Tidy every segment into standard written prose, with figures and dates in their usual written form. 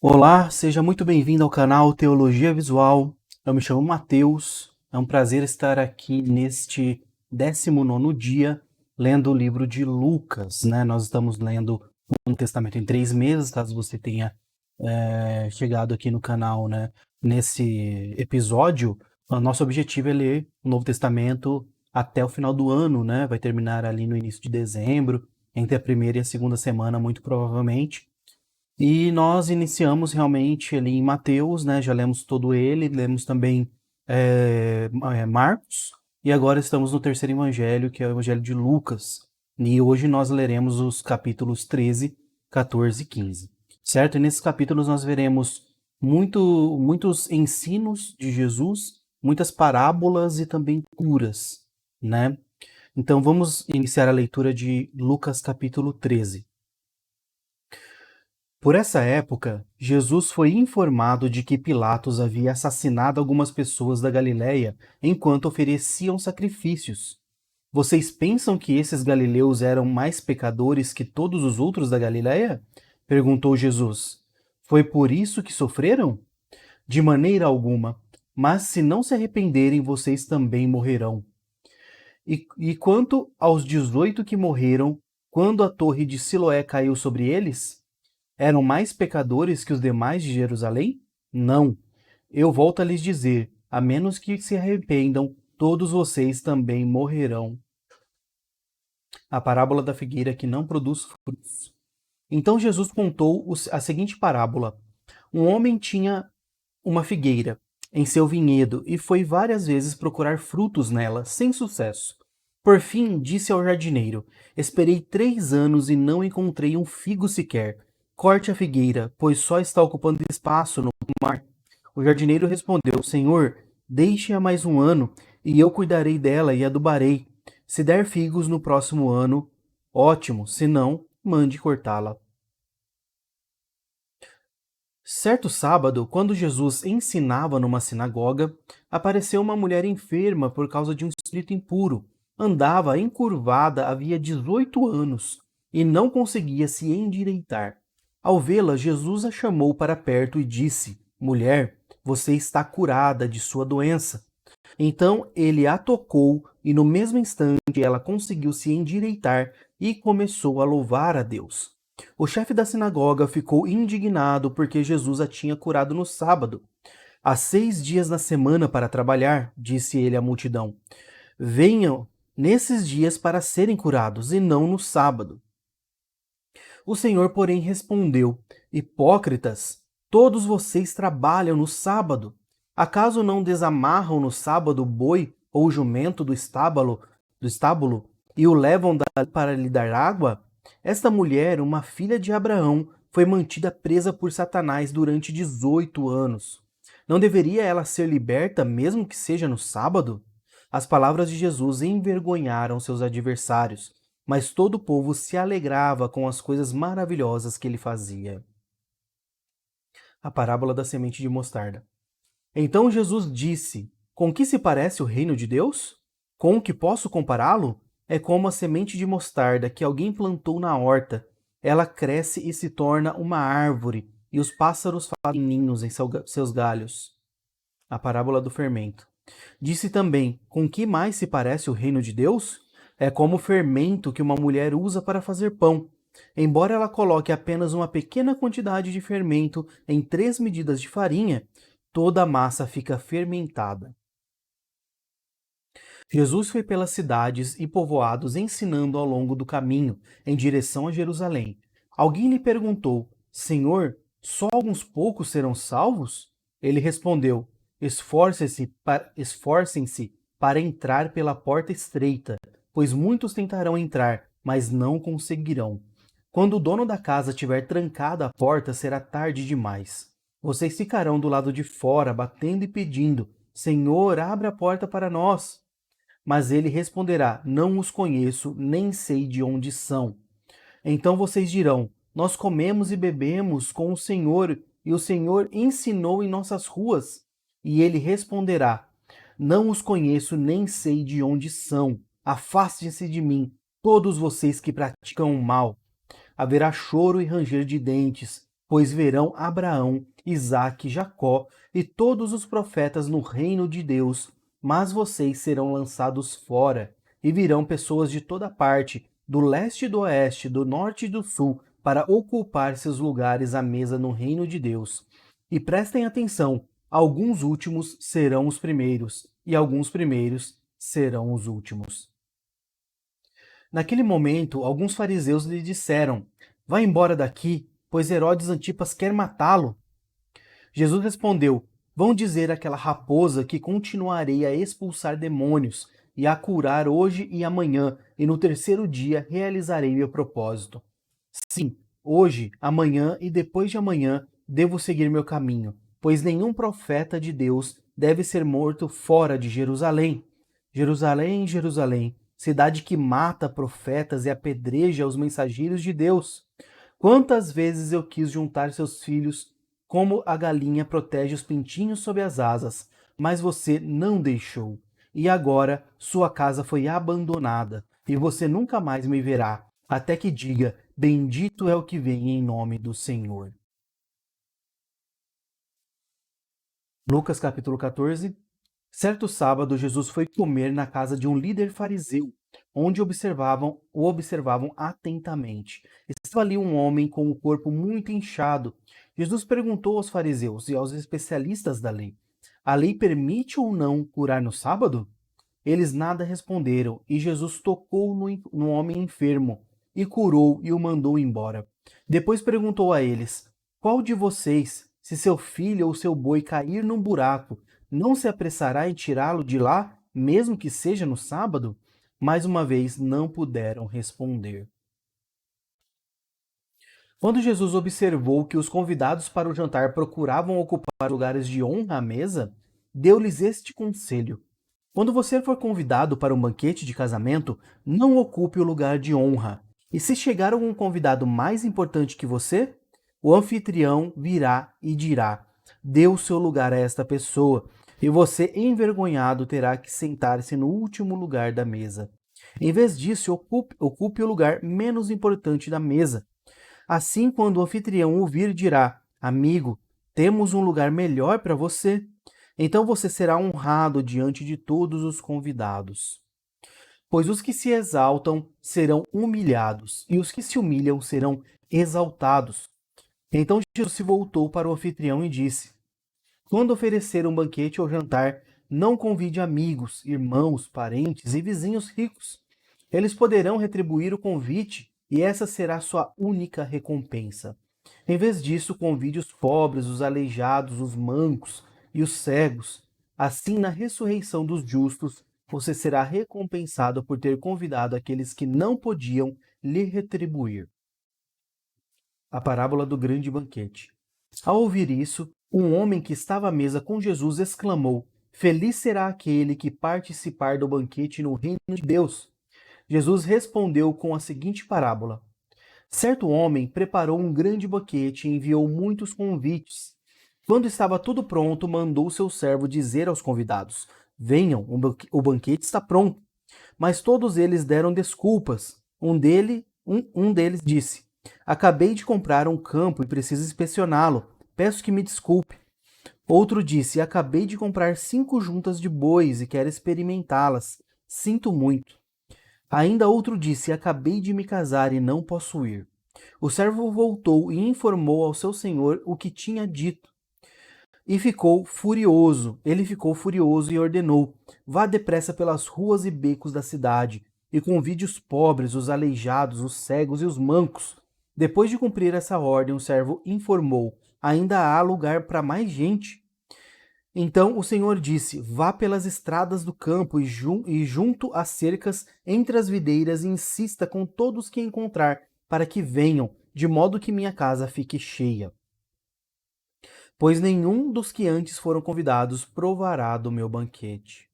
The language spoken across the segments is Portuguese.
Olá, seja muito bem-vindo ao canal Teologia Visual. Eu me chamo Mateus. É um prazer estar aqui neste 19º dia lendo o livro de Lucas, né? Nós estamos lendo o Novo Testamento em 3 meses, caso você tenha chegado aqui no canal, né? Nesse episódio, o nosso objetivo é ler o Novo Testamento até o final do ano, né? Vai terminar ali no início de dezembro, entre a primeira e a segunda semana, muito provavelmente. E nós iniciamos realmente ali em Mateus, né? Já lemos todo ele, lemos também Marcos, e agora estamos no terceiro evangelho, que é o evangelho de Lucas. E hoje nós leremos os capítulos 13, 14 e 15, certo? E nesses capítulos nós veremos muitos ensinos de Jesus, muitas parábolas e também curas, né? Então vamos iniciar a leitura de Lucas capítulo 13. Por essa época, Jesus foi informado de que Pilatos havia assassinado algumas pessoas da Galiléia enquanto ofereciam sacrifícios. Vocês pensam que esses galileus eram mais pecadores que todos os outros da Galiléia? Perguntou Jesus. Foi por isso que sofreram? De maneira alguma. Mas se não se arrependerem, vocês também morrerão. E quanto aos 18 que morreram quando a torre de Siloé caiu sobre eles? Eram mais pecadores que os demais de Jerusalém? Não. Eu volto a lhes dizer: a menos que se arrependam, todos vocês também morrerão. A parábola da figueira que não produz frutos. Então Jesus contou a seguinte parábola: um homem tinha uma figueira em seu vinhedo e foi várias vezes procurar frutos nela, sem sucesso. Por fim, disse ao jardineiro: esperei 3 anos e não encontrei um figo sequer. Corte a figueira, pois só está ocupando espaço no mar. O jardineiro respondeu: Senhor, deixe-a mais um ano, e eu cuidarei dela e adubarei. Se der figos no próximo ano, ótimo, se não, mande cortá-la. Certo sábado, quando Jesus ensinava numa sinagoga, apareceu uma mulher enferma por causa de um espírito impuro. Andava encurvada havia 18 anos e não conseguia se endireitar. Ao vê-la, Jesus a chamou para perto e disse: Mulher, você está curada de sua doença. Então ele a tocou e no mesmo instante ela conseguiu se endireitar e começou a louvar a Deus. O chefe da sinagoga ficou indignado porque Jesus a tinha curado no sábado. Há 6 dias na semana para trabalhar, disse ele à multidão. Venham nesses dias para serem curados e não no sábado. O Senhor, porém, respondeu: Hipócritas, todos vocês trabalham no sábado. Acaso não desamarram no sábado o boi ou o jumento do estábulo e o levam para lhe dar água? Esta mulher, uma filha de Abraão, foi mantida presa por Satanás durante 18 anos. Não deveria ela ser liberta, mesmo que seja no sábado? As palavras de Jesus envergonharam seus adversários, mas todo o povo se alegrava com as coisas maravilhosas que ele fazia. A parábola da semente de mostarda. Então Jesus disse: Com que se parece o reino de Deus? Com o que posso compará-lo? É como a semente de mostarda que alguém plantou na horta. Ela cresce e se torna uma árvore, e os pássaros fazem ninhos em seus galhos. A parábola do fermento. Disse também: Com que mais se parece o reino de Deus? É como o fermento que uma mulher usa para fazer pão. Embora ela coloque apenas uma pequena quantidade de fermento em 3 medidas de farinha, toda a massa fica fermentada. Jesus foi pelas cidades e povoados ensinando ao longo do caminho, em direção a Jerusalém. Alguém lhe perguntou: Senhor, só alguns poucos serão salvos? Ele respondeu: Esforcem-se para entrar pela porta estreita, pois muitos tentarão entrar, mas não conseguirão. Quando o dono da casa tiver trancado a porta, será tarde demais. Vocês ficarão do lado de fora, batendo e pedindo: Senhor, abre a porta para nós. Mas ele responderá: Não os conheço, nem sei de onde são. Então vocês dirão: Nós comemos e bebemos com o Senhor, e o Senhor ensinou em nossas ruas. E ele responderá: Não os conheço, nem sei de onde são. Afastem-se de mim, todos vocês que praticam o mal. Haverá choro e ranger de dentes, pois verão Abraão, Isaque, Jacó e todos os profetas no reino de Deus, mas vocês serão lançados fora, e virão pessoas de toda parte, do leste e do oeste, do norte e do sul, para ocupar seus lugares à mesa no reino de Deus. E prestem atenção, alguns últimos serão os primeiros, e alguns primeiros serão os últimos. Naquele momento, alguns fariseus lhe disseram: Vá embora daqui, pois Herodes Antipas quer matá-lo. Jesus respondeu: Vão dizer àquela raposa que continuarei a expulsar demônios e a curar hoje e amanhã, e no terceiro dia realizarei meu propósito. Sim, hoje, amanhã e depois de amanhã devo seguir meu caminho, pois nenhum profeta de Deus deve ser morto fora de Jerusalém. Jerusalém, Jerusalém, cidade que mata profetas e apedreja os mensageiros de Deus. Quantas vezes eu quis juntar seus filhos, como a galinha protege os pintinhos sob as asas, mas você não deixou. E agora sua casa foi abandonada, e você nunca mais me verá, até que diga: Bendito é o que vem em nome do Senhor. Lucas capítulo 14. Certo sábado, Jesus foi comer na casa de um líder fariseu, onde o observavam atentamente. Estava ali um homem com o corpo muito inchado. Jesus perguntou aos fariseus e aos especialistas da lei: A lei permite ou não curar no sábado? Eles nada responderam, e Jesus tocou no homem enfermo, e curou e o mandou embora. Depois perguntou a eles: Qual de vocês, se seu filho ou seu boi cair num buraco, não se apressará em tirá-lo de lá, mesmo que seja no sábado? Mais uma vez não puderam responder. Quando Jesus observou que os convidados para o jantar procuravam ocupar lugares de honra à mesa, deu-lhes este conselho: Quando você for convidado para um banquete de casamento, não ocupe o lugar de honra. E se chegar algum convidado mais importante que você, o anfitrião virá e dirá: Dê o seu lugar a esta pessoa, e você, envergonhado, terá que sentar-se no último lugar da mesa. Em vez disso, ocupe o lugar menos importante da mesa. Assim, quando o anfitrião o vir, dirá: Amigo, temos um lugar melhor para você. Então você será honrado diante de todos os convidados. Pois os que se exaltam serão humilhados, e os que se humilham serão exaltados. Então Jesus se voltou para o anfitrião e disse: Quando oferecer um banquete ou jantar, não convide amigos, irmãos, parentes e vizinhos ricos. Eles poderão retribuir o convite e essa será sua única recompensa. Em vez disso, convide os pobres, os aleijados, os mancos e os cegos. Assim, na ressurreição dos justos, você será recompensado por ter convidado aqueles que não podiam lhe retribuir. A parábola do grande banquete. Ao ouvir isso, um homem que estava à mesa com Jesus exclamou: Feliz será aquele que participar do banquete no reino de Deus. Jesus respondeu com a seguinte parábola: Certo homem preparou um grande banquete e enviou muitos convites. Quando estava tudo pronto, mandou seu servo dizer aos convidados: Venham, o banquete está pronto. Mas todos eles deram desculpas. Um deles disse: Acabei de comprar um campo e preciso inspecioná-lo. Peço que me desculpe. Outro disse: Acabei de comprar 5 juntas de bois e quero experimentá-las. Sinto muito. Ainda outro disse: Acabei de me casar e não posso ir. O servo voltou e informou ao seu senhor o que tinha dito. Ele ficou furioso e ordenou: Vá depressa pelas ruas e becos da cidade e convide os pobres, os aleijados, os cegos e os mancos. Depois de cumprir essa ordem, o servo informou: Ainda há lugar para mais gente. Então o Senhor disse: Vá pelas estradas do campo e junto às cercas, entre as videiras, e insista com todos que encontrar, para que venham, de modo que minha casa fique cheia. Pois nenhum dos que antes foram convidados provará do meu banquete.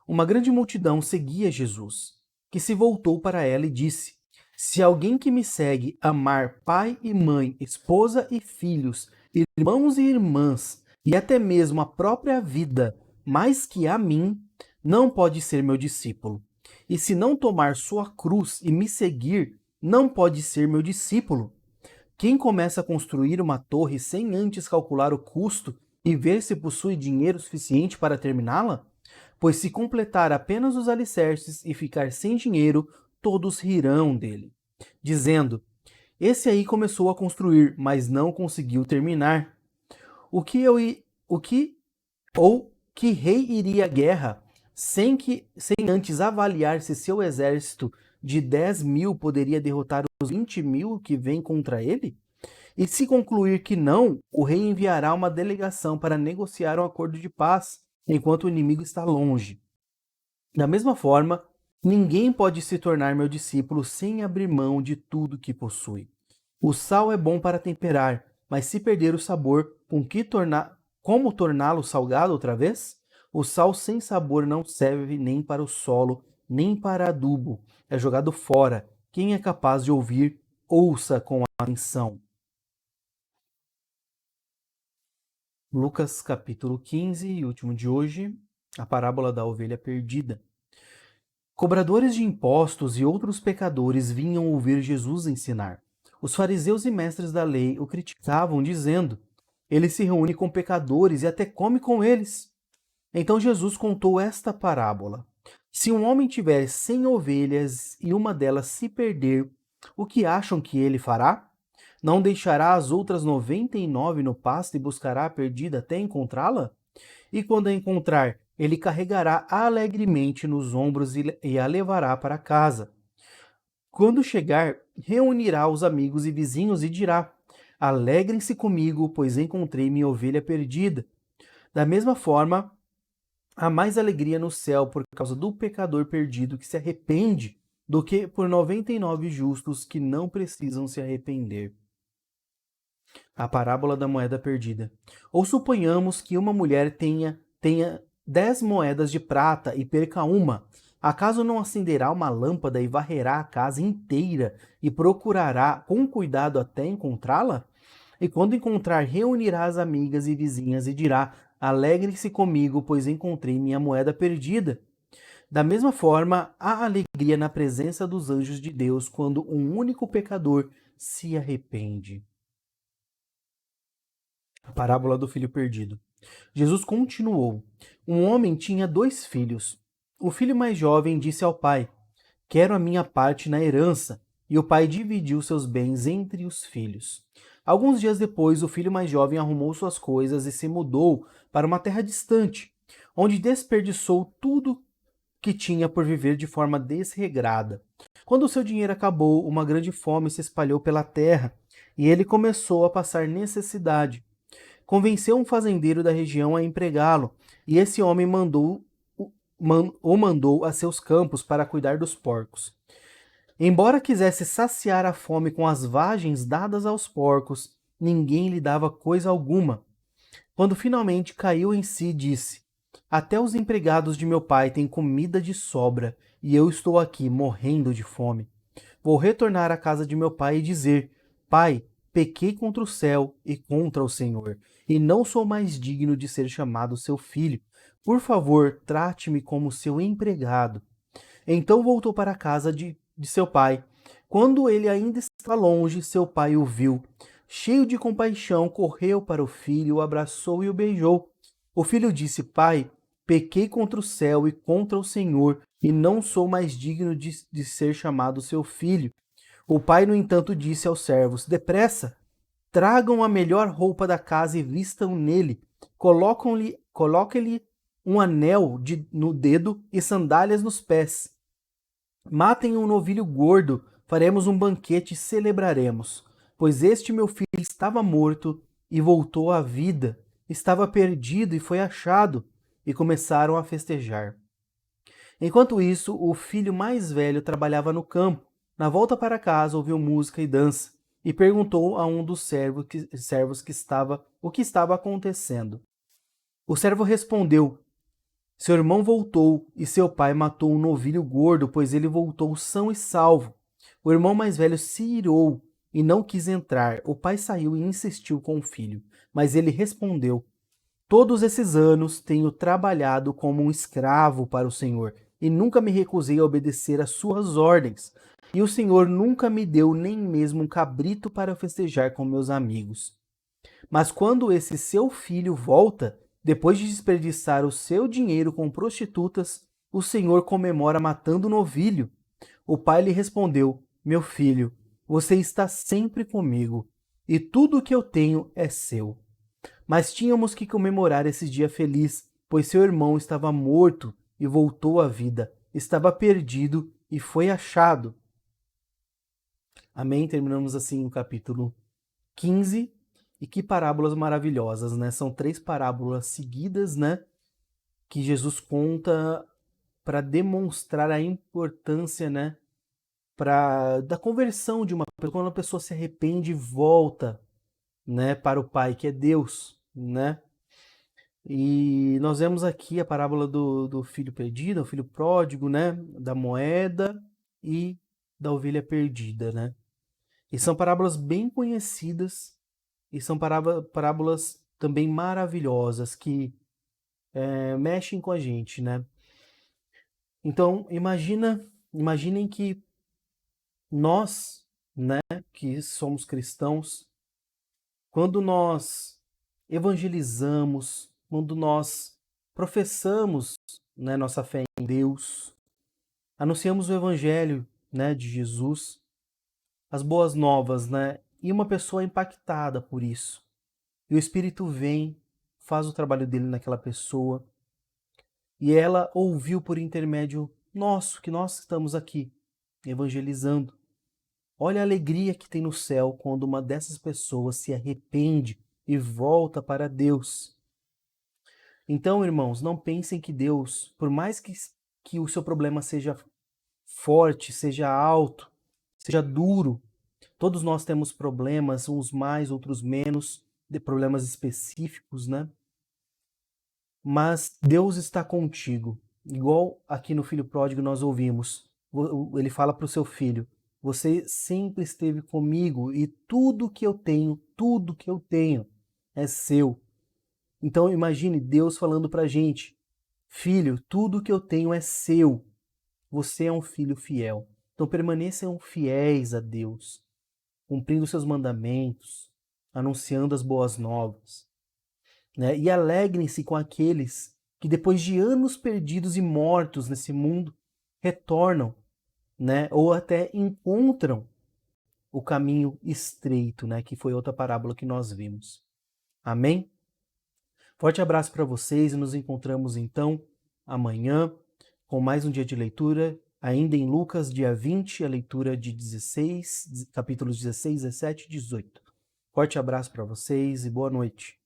Uma grande multidão seguia Jesus, que se voltou para ela e disse: Se alguém que me segue amar pai e mãe, esposa e filhos, irmãos e irmãs, e até mesmo a própria vida, mais que a mim, não pode ser meu discípulo. E se não tomar sua cruz e me seguir, não pode ser meu discípulo. Quem começa a construir uma torre sem antes calcular o custo e ver se possui dinheiro suficiente para terminá-la? Pois se completar apenas os alicerces e ficar sem dinheiro, todos rirão dele, dizendo: esse aí começou a construir, mas não conseguiu terminar. O que ou que rei iria à guerra sem antes avaliar se seu exército de 10.000 poderia derrotar os 20.000 que vêm contra ele? E se concluir que não, o rei enviará uma delegação para negociar um acordo de paz, enquanto o inimigo está longe. Da mesma forma, ninguém pode se tornar meu discípulo sem abrir mão de tudo que possui. O sal é bom para temperar, mas se perder o sabor, como torná-lo salgado outra vez? O sal sem sabor não serve nem para o solo, nem para adubo. É jogado fora. Quem é capaz de ouvir, ouça com atenção. Lucas capítulo 15, e último de hoje, a parábola da ovelha perdida. Cobradores de impostos e outros pecadores vinham ouvir Jesus ensinar. Os fariseus e mestres da lei o criticavam, dizendo: ele se reúne com pecadores e até come com eles. Então Jesus contou esta parábola: se um homem tiver 100 ovelhas e uma delas se perder, o que acham que ele fará? Não deixará as outras 99 no pasto e buscará a perdida até encontrá-la? E quando a encontrar, ele carregará alegremente nos ombros e a levará para casa. Quando chegar, reunirá os amigos e vizinhos e dirá: alegrem-se comigo, pois encontrei minha ovelha perdida. Da mesma forma, há mais alegria no céu por causa do pecador perdido que se arrepende do que por 99 justos que não precisam se arrepender. A parábola da moeda perdida. Ou suponhamos que uma mulher tenha 10 moedas de prata e perca uma. Acaso não acenderá uma lâmpada e varrerá a casa inteira e procurará com cuidado até encontrá-la? E quando encontrar, reunirá as amigas e vizinhas e dirá: alegrem-se comigo, pois encontrei minha moeda perdida. Da mesma forma, há alegria na presença dos anjos de Deus quando um único pecador se arrepende. A parábola do filho perdido. Jesus continuou: um homem tinha 2 filhos. O filho mais jovem disse ao pai: quero a minha parte na herança. E o pai dividiu seus bens entre os filhos. Alguns dias depois, o filho mais jovem arrumou suas coisas e se mudou para uma terra distante, onde desperdiçou tudo que tinha por viver de forma desregrada. Quando o seu dinheiro acabou, uma grande fome se espalhou pela terra e ele começou a passar necessidade. Convenceu um fazendeiro da região a empregá-lo, e esse homem o mandou a seus campos para cuidar dos porcos. Embora quisesse saciar a fome com as vagens dadas aos porcos, ninguém lhe dava coisa alguma. Quando finalmente caiu em si, disse: até os empregados de meu pai têm comida de sobra, e eu estou aqui morrendo de fome. Vou retornar à casa de meu pai e dizer: pai, pequei contra o céu e contra o Senhor, e não sou mais digno de ser chamado seu filho. Por favor, trate-me como seu empregado. Então voltou para a casa de seu pai. Quando ele ainda estava longe, seu pai o viu. Cheio de compaixão, correu para o filho, o abraçou e o beijou. O filho disse: pai, pequei contra o céu e contra o Senhor, e não sou mais digno de ser chamado seu filho. O pai, no entanto, disse aos servos: depressa, tragam a melhor roupa da casa e vistam nele. Coloquem-lhe um anel no dedo e sandálias nos pés. Matem um novilho gordo, faremos um banquete e celebraremos. Pois este meu filho estava morto e voltou à vida, estava perdido e foi achado. E começaram a festejar. Enquanto isso, o filho mais velho trabalhava no campo. Na volta para casa, ouviu música e dança e perguntou a um dos o que estava acontecendo. O servo respondeu: seu irmão voltou e seu pai matou um novilho gordo, pois ele voltou são e salvo. O irmão mais velho se irou e não quis entrar. O pai saiu e insistiu com o filho, mas ele respondeu: todos esses anos tenho trabalhado como um escravo para o Senhor e nunca me recusei a obedecer às suas ordens. E o Senhor nunca me deu nem mesmo um cabrito para festejar com meus amigos. Mas quando esse seu filho volta, depois de desperdiçar o seu dinheiro com prostitutas, o Senhor comemora matando um novilho. O pai lhe respondeu: Meu filho, você está sempre comigo, e tudo o que eu tenho é seu. Mas tínhamos que comemorar esse dia feliz, pois seu irmão estava morto e voltou à vida, estava perdido e foi achado. Amém? Terminamos assim o capítulo 15. E que parábolas maravilhosas, né? São 3 parábolas seguidas, né? Que Jesus conta para demonstrar a importância, né? Da conversão de uma pessoa, quando a pessoa se arrepende e volta, né? Para o Pai, que é Deus, né? E nós vemos aqui a parábola do filho perdido, o filho pródigo, né? Da moeda e da ovelha perdida, né? E são parábolas bem conhecidas e são parábolas também maravilhosas que mexem com a gente, né? Então, imaginem que nós, né, que somos cristãos, quando nós evangelizamos, quando nós professamos, né, nossa fé em Deus, anunciamos o evangelho, né, de Jesus, as boas novas, né, e uma pessoa é impactada por isso. E o Espírito vem, faz o trabalho dele naquela pessoa, e ela ouviu por intermédio nosso, que nós estamos aqui, evangelizando. Olha a alegria que tem no céu quando uma dessas pessoas se arrepende e volta para Deus. Então, irmãos, não pensem que Deus, por mais que o seu problema seja forte, seja alto, seja duro, todos nós temos problemas, uns mais, outros menos, de problemas específicos, né? Mas Deus está contigo. Igual aqui no Filho Pródigo nós ouvimos. Ele fala para o seu filho: Você sempre esteve comigo e tudo que eu tenho é seu. Então imagine Deus falando para a gente: Filho, tudo que eu tenho é seu. Você é um filho fiel. Então permaneçam fiéis a Deus, cumprindo seus mandamentos, anunciando as boas novas, né? E alegrem-se com aqueles que depois de anos perdidos e mortos nesse mundo, retornam, né? Ou até encontram o caminho estreito, né? Que foi outra parábola que nós vimos. Amém? Forte abraço para vocês e nos encontramos então amanhã com mais um dia de leitura, ainda em Lucas, dia 20, a leitura de 16, capítulos 16, 17 e 18. Forte abraço para vocês e boa noite.